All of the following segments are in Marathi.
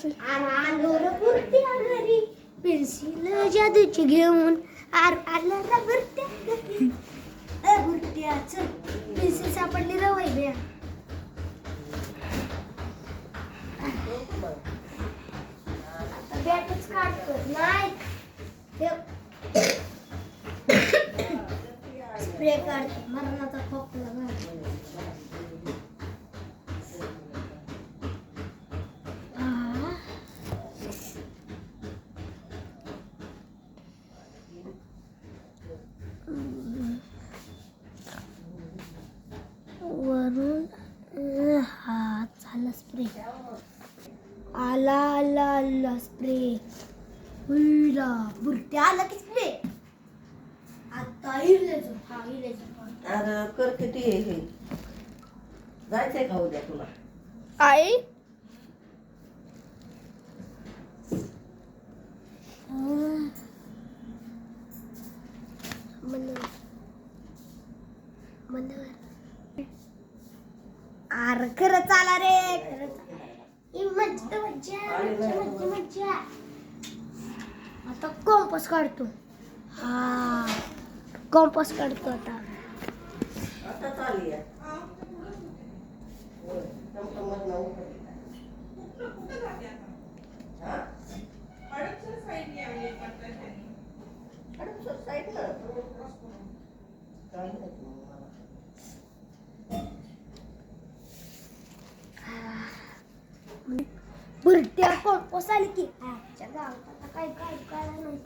आलो रे बुरट्या घरी पेन्सिल जादूची घेऊन आला रे बुरट्या घरी. बुरट्या चल पेन्सिल सापडली रे वैभ्या. आता बॅटच काढतो नाही स्प्रे काढतो मरणाचा खोकला झाला. वरून हा झाला स्प्रे. आला आला आला स्प्रे. हुईला बुरट्या आला की स्प्रे. आता हिरलेचं हा हिरलेचं. अरे कर किती हे जायचंय का उद्या तुला? आई अरे खरं चाला रे खरं मज्जा मज्जा मज्जा मज्जा. आता कॉम्पस काढतो. हा कॉम्पस काढतो आता. आता चालू आहे. बुरट्या कॉम्पस आली की आजच्या गावात आता काय काय काय नाही.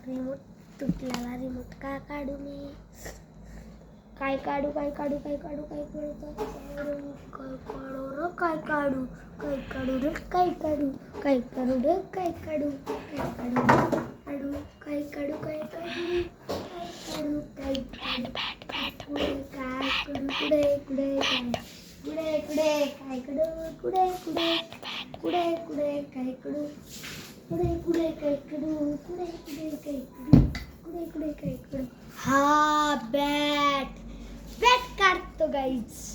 रिमोट तुटलेला रिमोट का काढू मी? काय काढू काय काढू काय काढू काय काढू काय काढू काय काढू रे काय काढू काय काढू रे काय काढू काय काढू काढू काय काढू काय काढू काय काढू काय बॅट बॅट काय काढू कुडे कुडे काय कुडे कुडे काय काढू कुडे कुडे कुडे कुडे काय काढू कुडे कुडे काय काढू कुडे कुडे काय काढू कुडे कुडे काय काढू. हा बॅट बॅट काढतो गाईज.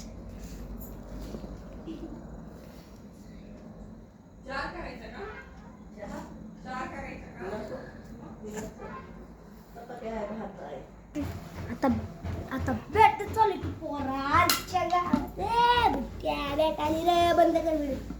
आता आता बॅट चालू की पोराच्या गावात बॅट आली रे बंद कर व्हिडिओ.